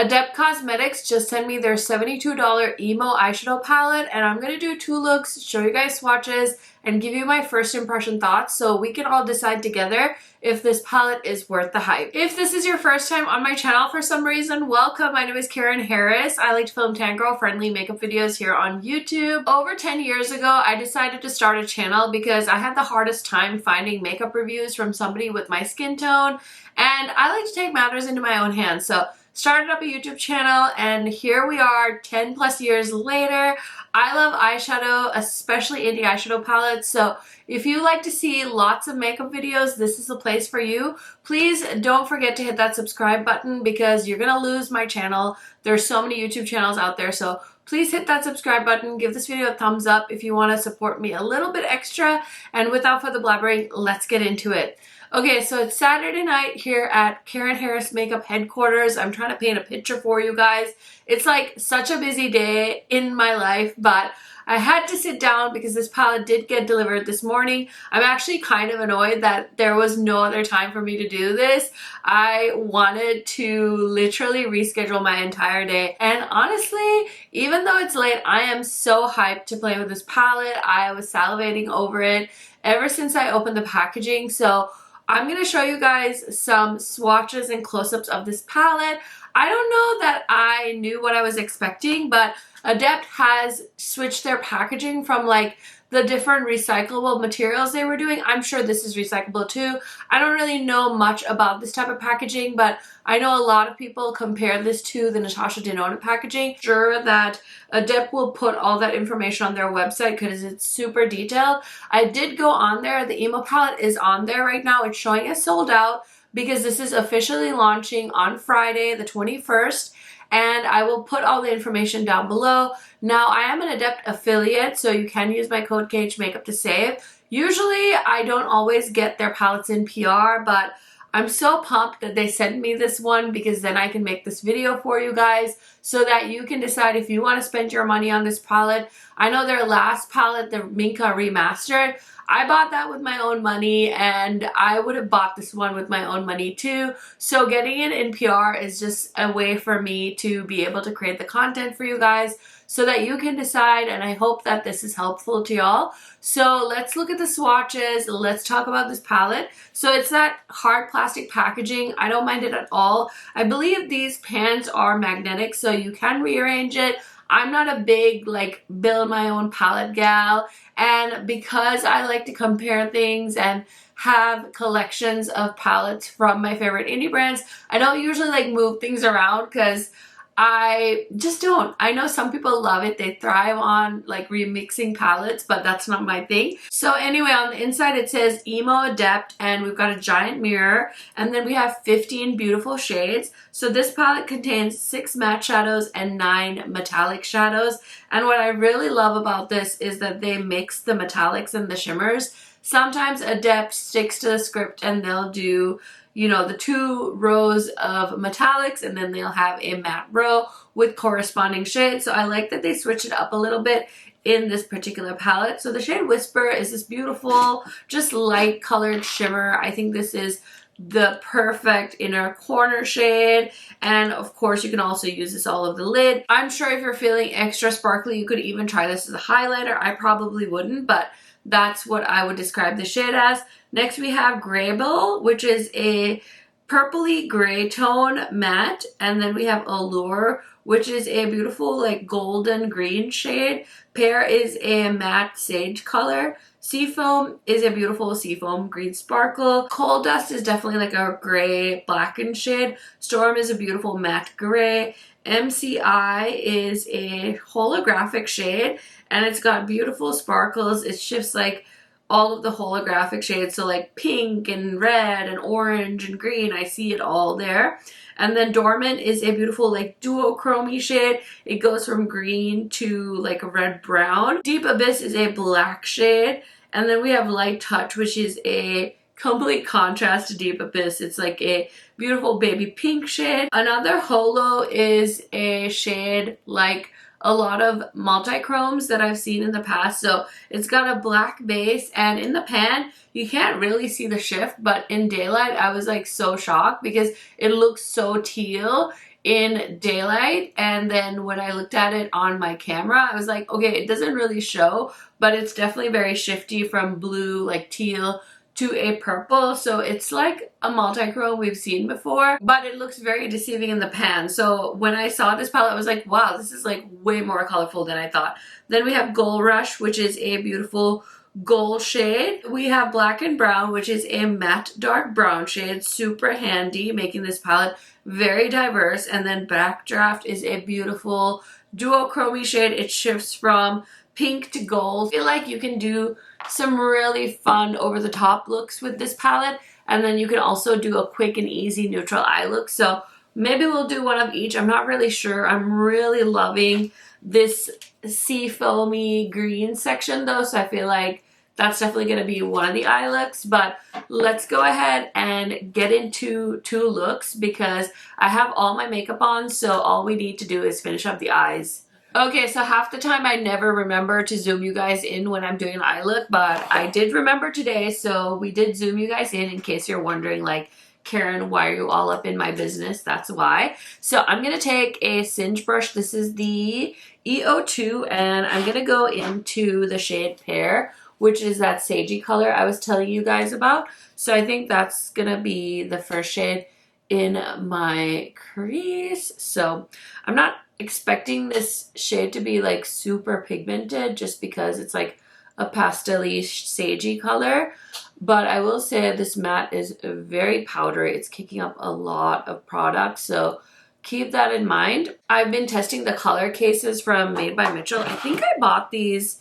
Adept Cosmetics just sent me their $72 emo eyeshadow palette, and I'm going to do 2 looks, show you guys swatches, and give you my first impression thoughts so we can all decide together if this palette is worth the hype. If this is your first time on my channel for some reason, welcome. My name is Karen Harris. I like to film tan girl friendly makeup videos here on YouTube. Over 10 years ago, I decided to start a channel because I had the hardest time finding makeup reviews from somebody with my skin tone, and I like to take matters into my own hands. So started up a YouTube channel, and here we are 10 plus years later. I love eyeshadow, especially indie eyeshadow palettes. So if you like to see lots of makeup videos, this is the place for you. Please don't forget to hit that subscribe button because you're gonna lose my channel. There's so many YouTube channels out there, so please hit that subscribe button. Give this video a thumbs up if you want to support me a little bit extra. And without further blabbering, let's get into it. Okay, so it's Saturday night here at Karen Harris Makeup Headquarters. I'm trying to paint a picture for you guys. It's like such a busy day in my life, but I had to sit down because this palette did get delivered this morning. I'm actually kind of annoyed that there was no other time for me to do this. I wanted to literally reschedule my entire day. And honestly, even though it's late, I am so hyped to play with this palette. I was salivating over it ever since I opened the packaging. So I'm going to show you guys some swatches and close-ups of this palette. I don't know that I knew what I was expecting, but Adept has switched their packaging from like the different recyclable materials they were doing. I'm sure this is recyclable too. I don't really know much about this type of packaging, but I know a lot of people compare this to the Natasha Denona packaging. Sure that Adept will put all that information on their website because it's super detailed. I did go on there. The emo palette is on there right now. It's showing as sold out because this is officially launching on Friday the 21st. And I will put all the information down below. Now, I am an Adept affiliate, so you can use my code KHMAKEUP to save. Usually, I don't always get their palettes in PR, but I'm so pumped that they sent me this one because then I can make this video for you guys so that you can decide if you want to spend your money on this palette. I know their last palette, the Minka Remastered, I bought that with my own money, and I would have bought this one with my own money too. So getting it in PR is just a way for me to be able to create the content for you guys so that you can decide, and I hope that this is helpful to y'all. So let's look at the swatches. Let's talk about this palette. So it's that hard plastic packaging. I don't mind it at all. I believe these pans are magnetic, so you can rearrange it. I'm not a big like build my own palette gal, and because I like to compare things and have collections of palettes from my favorite indie brands, I don't usually like move things around because I just don't. I know some people love it. They thrive on like remixing palettes, but that's not my thing. So anyway, on the inside it says Emo Adept, and we've got a giant mirror, and then we have 15 beautiful shades. So this palette contains 6 matte shadows and 9 metallic shadows. And what I really love about this is that they mix the metallics and the shimmers. Sometimes Adept sticks to the script and they'll do, you know, the 2 rows of metallics, and then they'll have a matte row with corresponding shades. So I like that they switch it up a little bit in this particular palette. So the shade Whisper is this beautiful, just light colored shimmer. I think this is the perfect inner corner shade, and of course you can also use this all over the lid. I'm sure if you're feeling extra sparkly, you could even try this as a highlighter. I probably wouldn't, but that's what I would describe the shade as. Next we have Grable, which is a purpley gray tone matte, and then we have Allure, which is a beautiful like golden green shade. Pear is a matte sage color. Seafoam is a beautiful seafoam green sparkle. Coal Dust is definitely like a gray blackened shade. Storm is a beautiful matte gray. MCI is a holographic shade, and it's got beautiful sparkles. It shifts like all of the holographic shades, so like pink and red and orange and green, I see it all there. And then Dormant is a beautiful like duochrome shade. It goes from green to like a red brown. Deep Abyss is a black shade. And then we have Light Touch, which is a complete contrast to Deep Abyss. It's like a beautiful baby pink shade. Another holo is a shade like a lot of multi-chromes that I've seen in the past. So it's got a black base, and in the pan you can't really see the shift, but in daylight I was like so shocked because it looks so teal in daylight, and then when I looked at it on my camera, I was like, okay, it doesn't really show, but it's definitely very shifty from blue, like teal, to a purple. So it's like a multi-chrome we've seen before, but it looks very deceiving in the pan. So when I saw this palette, I was like, wow, this is like way more colorful than I thought. Then we have Gold Rush, which is a beautiful gold shade. We have Black and Brown, which is a matte dark brown shade, super handy, making this palette very diverse. And then Backdraft is a beautiful duochrome shade. It shifts from pink to gold. I feel like you can do some really fun over the top looks with this palette, and then you can also do a quick and easy neutral eye look. So maybe we'll do one of each. I'm not really sure. I'm really loving this sea foamy green section though, so I feel like that's definitely going to be one of the eye looks. But let's go ahead and get into two looks because I have all my makeup on, so all we need to do is finish up the eyes. Okay, so half the time I never remember to zoom you guys in when I'm doing an eye look, but I did remember today, so we did zoom you guys in case you're wondering, like, Karen, why are you all up in my business? That's why. So I'm going to take a Singe brush. This is the EO2, and I'm going to go into the shade Pear, which is that sagey color I was telling you guys about. So I think that's going to be the first shade in my crease. So I'm not expecting this shade to be like super pigmented just because it's like a pastel-y sagey color, but I will say this matte is very powdery. It's kicking up a lot of product, so keep that in mind. I've been testing the color cases from Made by Mitchell. I think I bought these,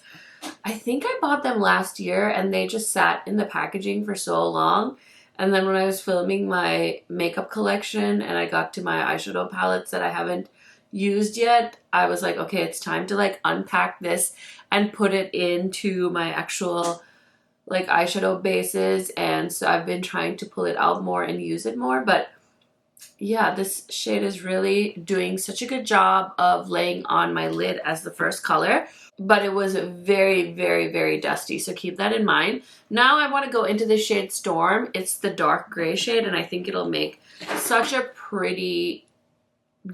I think I bought them last year, and they just sat in the packaging for so long. And then when I was filming my makeup collection and I got to my eyeshadow palettes that I haven't used yet, I was like, okay, it's time to like unpack this and put it into my actual like eyeshadow bases. And so I've been trying to pull it out more and use it more. But yeah, this shade is really doing such a good job of laying on my lid as the first color, but it was very, very, very dusty. So keep that in mind. Now I want to go into the shade Storm. It's the dark gray shade, and I think it'll make such a pretty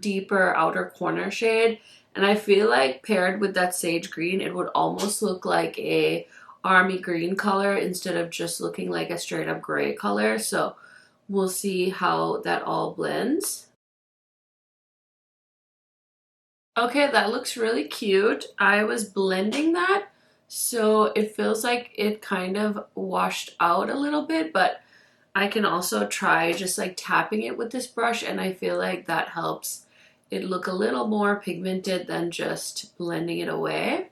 deeper outer corner shade. And I feel like paired with that sage green, it would almost look like a army green color instead of just looking like a straight up gray color. So we'll see how that all blends. Okay, that looks really cute. I was blending that, so it feels like it kind of washed out a little bit, but I can also try just like tapping it with this brush, and I feel like that helps it look a little more pigmented than just blending it away.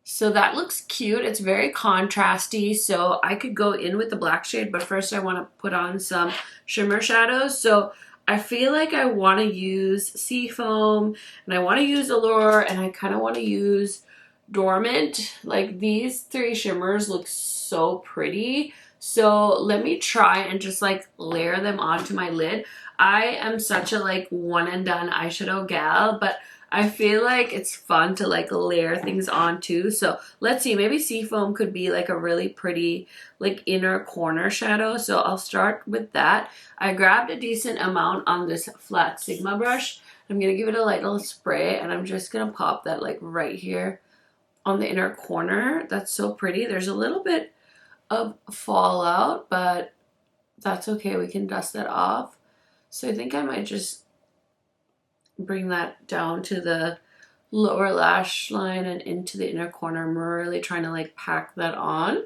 So that looks cute. It's very contrasty, so I could go in with the black shade, but first I want to put on some shimmer shadows. So I feel like I want to use Seafoam, and I want to use Allure, and I kind of want to use Dormant. Like, these three shimmers look so pretty. So let me try and just like layer them onto my lid. I am such a like one and done eyeshadow gal, but I feel like it's fun to like layer things on too. So let's see, maybe Seafoam could be like a really pretty like inner corner shadow. So I'll start with that. I grabbed a decent amount on this flat Sigma brush. I'm going to give it a light little spray, and I'm just going to pop that like right here on the inner corner. That's so pretty. There's a little bit of fallout, but that's okay. We can dust that off. So I think I might just bring that down to the lower lash line and into the inner corner. I'm really trying to like pack that on.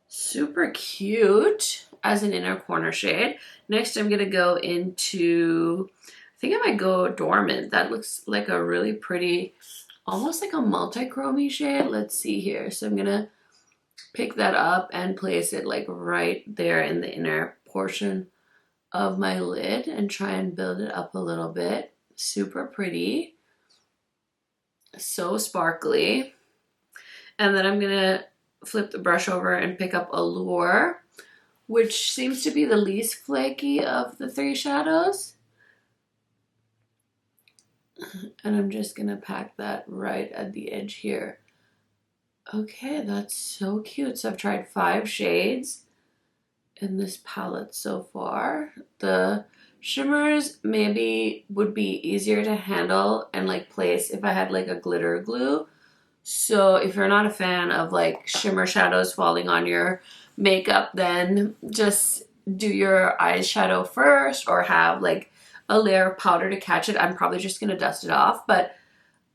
Super cute as an inner corner shade. Next, I'm gonna go into, I think I might go Dormant. That looks like a really pretty, almost like a multi-chrome shade. Let's see here. So I'm gonna pick that up and place it like right there in the inner portion of my lid and try and build it up a little bit. Super pretty, so sparkly. And then I'm gonna flip the brush over and pick up Allure, which seems to be the least flaky of the three shadows. And I'm just gonna pack that right at the edge here. Okay, that's so cute. So I've tried 5 shades in this palette so far. The Shimmers maybe would be easier to handle and like place if I had like a glitter glue. So if you're not a fan of like shimmer shadows falling on your makeup, then just do your eyeshadow first or have like a layer of powder to catch it. I'm probably just gonna dust it off, but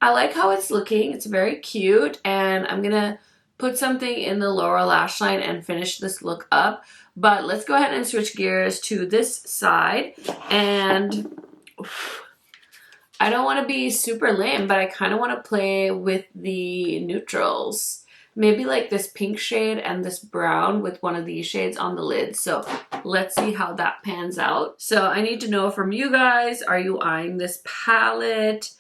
I like how it's looking. It's very cute, and I'm gonna put something in the lower lash line and finish this look up. But let's go ahead and switch gears to this side. And I don't want to be super lame, but I kind of want to play with the neutrals. Maybe like this pink shade and this brown with one of these shades on the lid. So let's see how that pans out. So I need to know from you guys, are you eyeing this palette?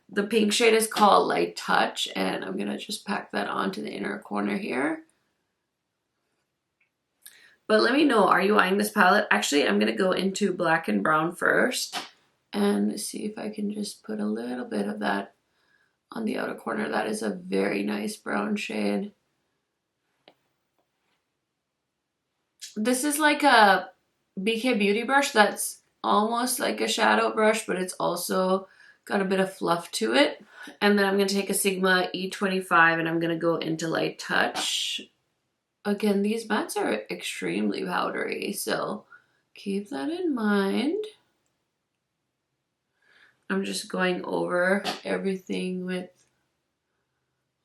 The pink shade is called Light Touch, and I'm gonna just pack that onto the inner corner here. But let me know, are you eyeing this palette? Actually, I'm gonna go into black and brown first and see if I can just put a little bit of that on the outer corner. That is a very nice brown shade. This is like a BK Beauty brush that's almost like a shadow brush, but it's also got a bit of fluff to it. And then I'm going to take a Sigma E25 and I'm going to go into Light Touch. Again, these mattes are extremely powdery, so keep that in mind. I'm just going over everything with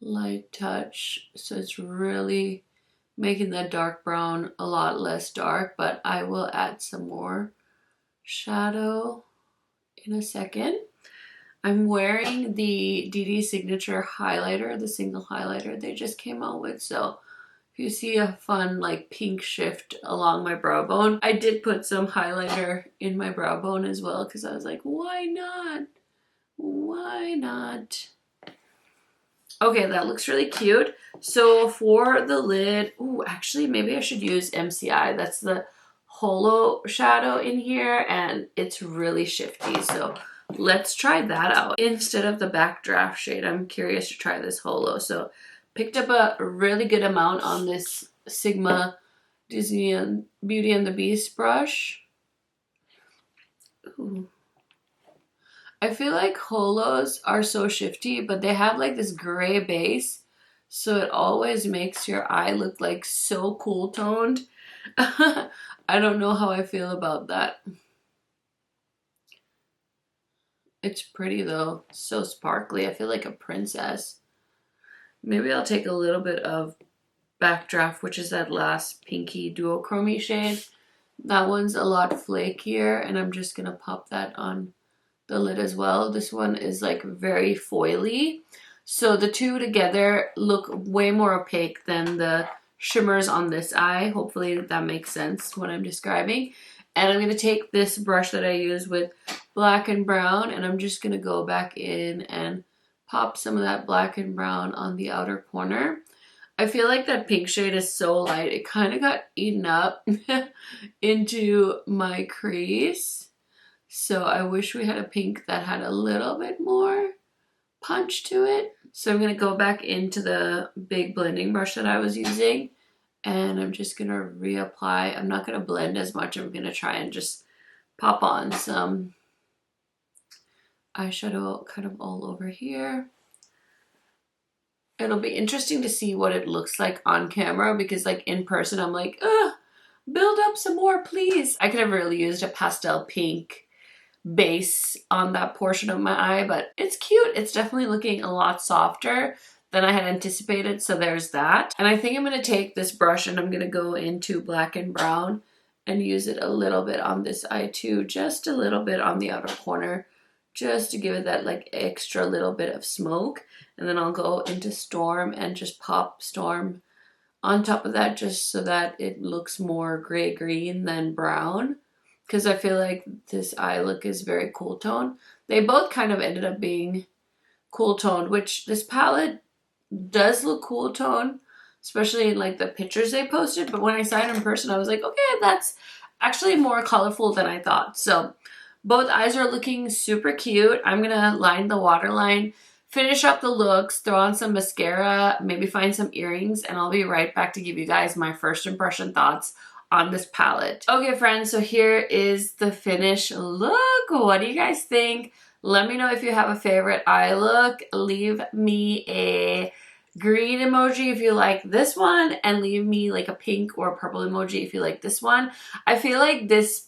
Light Touch, so it's really making that dark brown a lot less dark, but I will add some more shadow in a second. I'm wearing the DD Signature highlighter, the single highlighter they just came out with, so if you see a fun like pink shift along my brow bone, I did put some highlighter in my brow bone as well because I was like, why not? Why not? Okay, that looks really cute. So for the lid, ooh, actually maybe I should use MCI. That's the holo shadow in here, and it's really shifty. So let's try that out. Instead of the Backdraft shade, I'm curious to try this holo. So picked up a really good amount on this Sigma Disney and Beauty and the Beast brush. Ooh. I feel like holos are so shifty, but they have like this gray base, so it always makes your eye look like so cool toned. I don't know how I feel about that. It's pretty though, so sparkly. I feel like a princess. Maybe I'll take a little bit of Backdraft, which is that last pinky duochrome shade. That one's a lot flakier, and I'm just gonna pop that on the lid as well. This one is like very foily, so the two together look way more opaque than the shimmers on this eye. Hopefully that makes sense what I'm describing. And I'm going to take this brush that I use with black and brown, and I'm just going to go back in and pop some of that black and brown on the outer corner. I feel like that pink shade is so light, it kind of got eaten up into my crease. So I wish we had a pink that had a little bit more punch to it. So I'm going to go back into the big blending brush that I was using, and I'm just going to reapply. I'm not going to blend as much. I'm going to try and just pop on some eyeshadow kind of all over here. It'll be interesting to see what it looks like on camera, because like in person I'm like, build up some more please. I could have really used a pastel pink base on that portion of my eye, but it's cute. It's definitely looking a lot softer than I had anticipated, so there's that. And I think I'm going to take this brush and I'm going to go into black and brown and use it a little bit on this eye too, just a little bit on the outer corner, just to give it that like extra little bit of smoke. And then I'll go into Storm and just pop Storm on top of that, just so that it looks more gray green than brown, because I feel like this eye look is very cool tone. They both kind of ended up being cool toned, which this palette does look cool tone, especially in like the pictures they posted. But when I saw it in person, I was like, okay, that's actually more colorful than I thought. So both eyes are looking super cute. I'm gonna line the waterline, finish up the looks, throw on some mascara, maybe find some earrings, and I'll be right back to give you guys my first impression thoughts on this palette. Okay friends, so here is the finished look. What do you guys think? Let me know if you have a favorite eye look. Leave me a green emoji if you like this one, and leave me like a pink or purple emoji if you like this one. I feel like this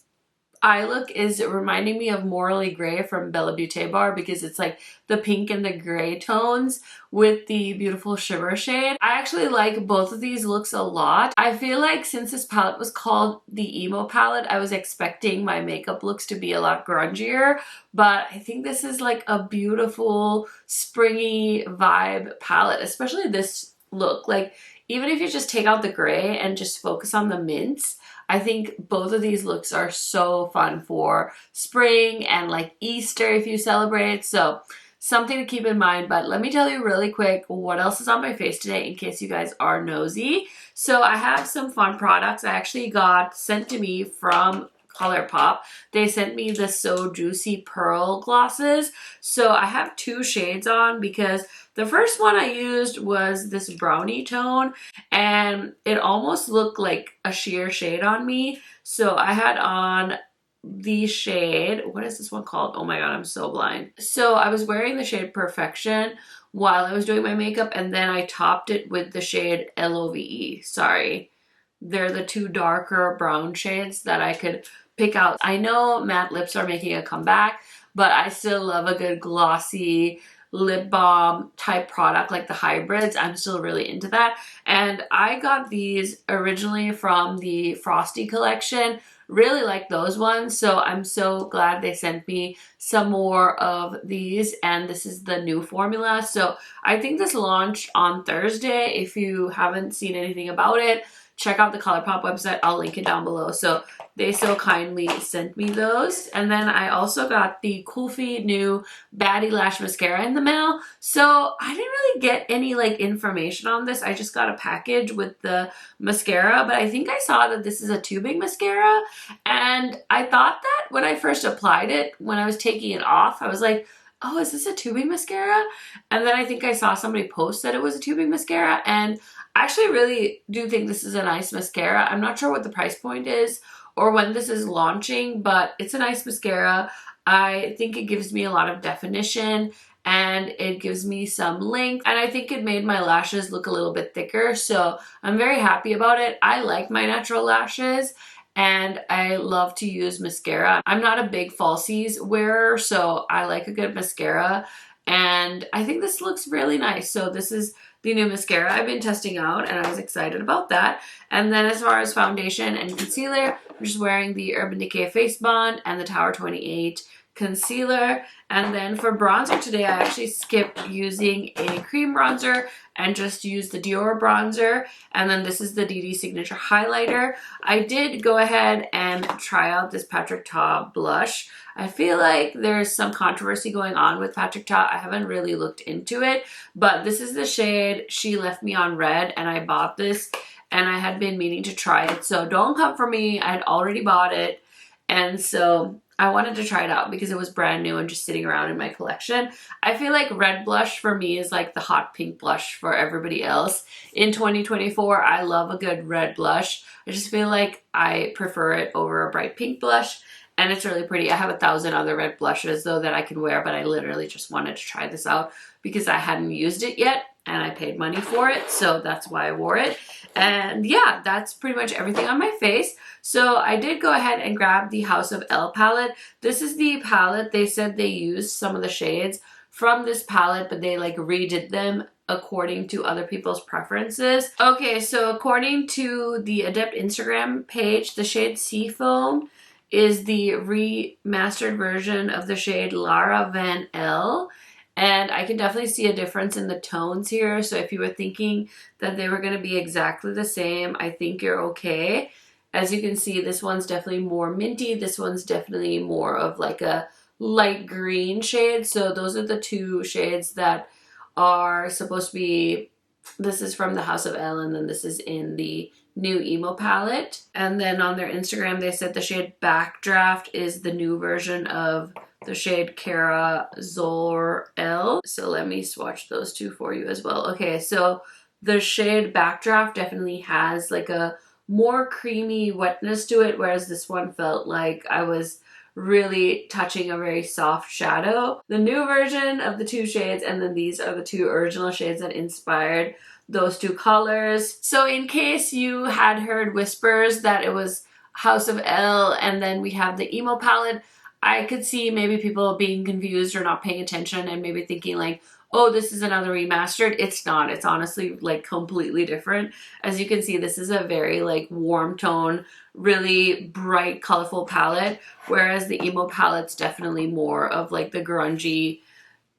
eye look is reminding me of Morally Grey from Bella Beaute Bar, because it's like the pink and the gray tones with the beautiful shimmer shade. I actually like both of these looks a lot. I feel like since this palette was called the emo palette, I was expecting my makeup looks to be a lot grungier, but I think this is like a beautiful springy vibe palette, especially this look. Like even if you just take out the gray and just focus on the mints, I think both of these looks are so fun for spring and like Easter if you celebrate. So something to keep in mind. But let me tell you really quick what else is on my face today in case you guys are nosy. So I have some fun products I actually got sent to me from ColourPop. They sent me the So Juicy Pearl glosses. So I have two shades on because the first one I used was this brownie tone and it almost looked like a sheer shade on me. So I had on the shade, what is this one called? Oh my god, I'm so blind. So I was wearing the shade Perfection while I was doing my makeup, and then I topped it with the shade LOVE. Sorry. They're the two darker brown shades that I could pick out. I know matte lips are making a comeback, but I still love a good glossy lip balm type product like the hybrids. I'm still really into that. And I got these originally from the Frosty collection. Really like those ones. So I'm so glad they sent me some more of these. And this is the new formula. So I think this launched on Thursday. If you haven't seen anything about it, check out the ColourPop website. I'll link it down below. So they so kindly sent me those. And then I also got the Kulfi new Baddie Lash Mascara in the mail. So I didn't really get any like information on this. I just got a package with the mascara, but I think I saw that this is a tubing mascara. And I thought that when I first applied it, when I was taking it off, I was like, oh, is this a tubing mascara? And then I think I saw somebody post that it was a tubing mascara, and I actually really do think this is a nice mascara. I'm not sure what the price point is or when this is launching, but it's a nice mascara. I think it gives me a lot of definition and it gives me some length, and I think it made my lashes look a little bit thicker, so I'm very happy about it. I like my natural lashes and I love to use mascara. I'm not a big falsies wearer, so I like a good mascara, and I think this looks really nice. So this is the new mascara I've been testing out, and I was excited about that. And then as far as foundation and concealer, I'm just wearing the Urban Decay Face Bond and the Tower 28 concealer. And then for bronzer today, I actually skipped using a cream bronzer and just used the Dior bronzer. And then this is the DD Signature highlighter. I did go ahead and try out this Patrick Ta blush. I feel like there's some controversy going on with Patrick Ta. I haven't really looked into it, but this is the shade She Left Me on Red, and I bought this and I had been meaning to try it. So don't come for me. I had already bought it, and so I wanted to try it out because it was brand new and just sitting around in my collection. I feel like red blush for me is like the hot pink blush for everybody else. In 2024, I love a good red blush. I just feel like I prefer it over a bright pink blush, and it's really pretty. I have 1,000 other red blushes though that I can wear, but I literally just wanted to try this out because I hadn't used it yet and I paid money for it, so that's why I wore it. And yeah, that's pretty much everything on my face. So I did go ahead and grab the House of Elle palette. This is the palette. They said they used some of the shades from this palette, but they like redid them according to other people's preferences. Okay, so according to the Adept Instagram page, the shade Seafoam is the remastered version of the shade Lara Van Elle. And I can definitely see a difference in the tones here. So if you were thinking that they were going to be exactly the same, I think you're okay. As you can see, this one's definitely more minty. This one's definitely more of like a light green shade. So those are the two shades that are supposed to be, this is from the House of Elle, and then this is in the new emo palette. And then on their Instagram, they said the shade Backdraft is the new version of the shade Cara Zor L. So let me swatch those two for you as well. Okay, so the shade Backdraft definitely has like a more creamy wetness to it, whereas this one felt like I was really touching a very soft shadow. The new version of the two shades, and then these are the two original shades that inspired those two colors. So in case you had heard whispers that it was House of L and then we have the emo palette, I could see maybe people being confused or not paying attention and maybe thinking like, oh, this is another remastered. It's not. It's honestly like completely different. As you can see, this is a very like warm tone, really bright, colorful palette, whereas the emo palette's definitely more of like the grungy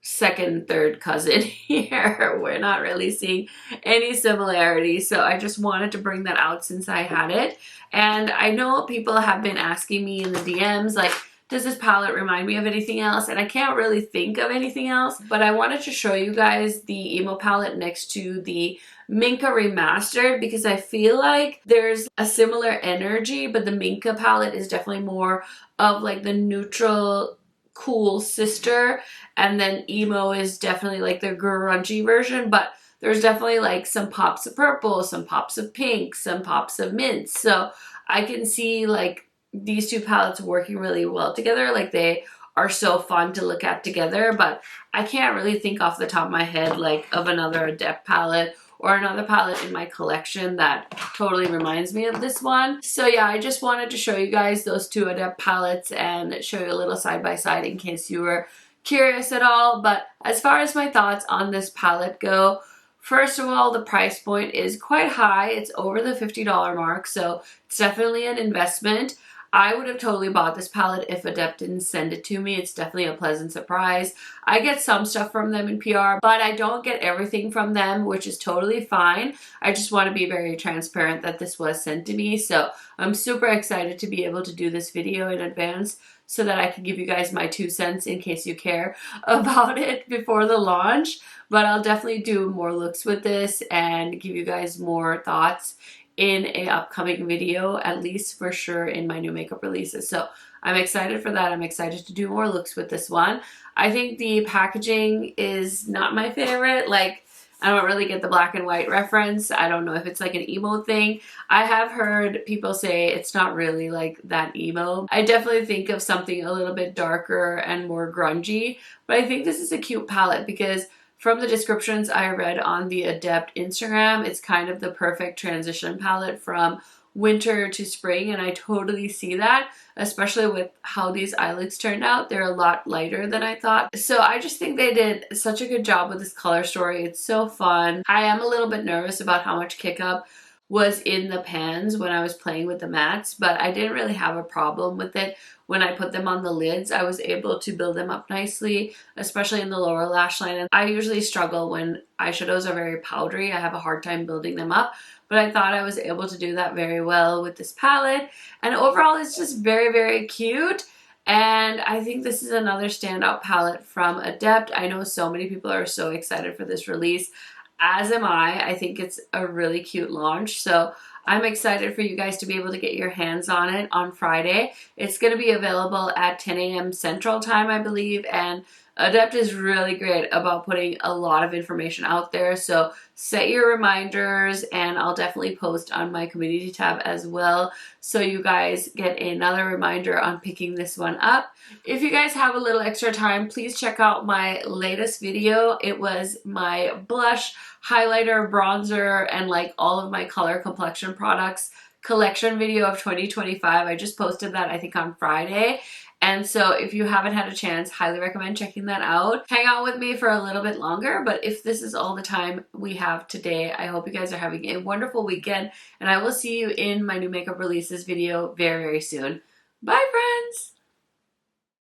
second, third cousin here. We're not really seeing any similarities. So I just wanted to bring that out since I had it. And I know people have been asking me in the DMs like, does this palette remind me of anything else? And I can't really think of anything else, but I wanted to show you guys the emo palette next to the Minka Remastered because I feel like there's a similar energy, but the Minka palette is definitely more of like the neutral, cool sister, and then emo is definitely like the grungy version, but there's definitely like some pops of purple, some pops of pink, some pops of mint. So I can see like these two palettes working really well together. Like they are so fun to look at together, but I can't really think off the top of my head like of another Adept palette or another palette in my collection that totally reminds me of this one. So yeah, I just wanted to show you guys those two Adept palettes and show you a little side by side in case you were curious at all. But as far as my thoughts on this palette go, first of all, the price point is quite high. It's over the $50 mark, so it's definitely an investment. I would have totally bought this palette if Adept didn't send it to me. It's definitely a pleasant surprise. I get some stuff from them in PR, but I don't get everything from them, which is totally fine. I just want to be very transparent that this was sent to me. So I'm super excited to be able to do this video in advance so that I can give you guys my 2 cents in case you care about it before the launch. But I'll definitely do more looks with this and give you guys more thoughts in a upcoming video, at least for sure in my new makeup releases. So I'm excited for that. I'm excited to do more looks with this one. I think the packaging is not my favorite. Like, I don't really get the black and white reference. I don't know if it's like an emo thing. I have heard people say it's not really like that emo. I definitely think of something a little bit darker and more grungy, but I think this is a cute palette because from the descriptions I read on the Adept Instagram, it's kind of the perfect transition palette from winter to spring, and I totally see that, especially with how these eyelids turned out. They're a lot lighter than I thought. So I just think they did such a good job with this color story. It's so fun. I am a little bit nervous about how much kick-up was in the pans when I was playing with the mattes, but I didn't really have a problem with it. When I put them on the lids, I was able to build them up nicely, especially in the lower lash line. And I usually struggle when eyeshadows are very powdery. I have a hard time building them up, but I thought I was able to do that very well with this palette. And overall, it's just very, very cute. And I think this is another standout palette from Adept. I know so many people are so excited for this release, as am I. I think it's a really cute launch. So I'm excited for you guys to be able to get your hands on it on Friday. It's going to be available at 10 a.m. Central Time, I believe, and Adept is really great about putting a lot of information out there. So set your reminders, and I'll definitely post on my community tab as well, so you guys get another reminder on picking this one up. If you guys have a little extra time, please check out my latest video. It was my blush, highlighter, bronzer, and like all of my color complexion products collection video of 2025. I just posted that I think on Friday. And so if you haven't had a chance, highly recommend checking that out. Hang out with me for a little bit longer, but if this is all the time we have today, I hope you guys are having a wonderful weekend, and I will see you in my new makeup releases video very, very soon. Bye, friends!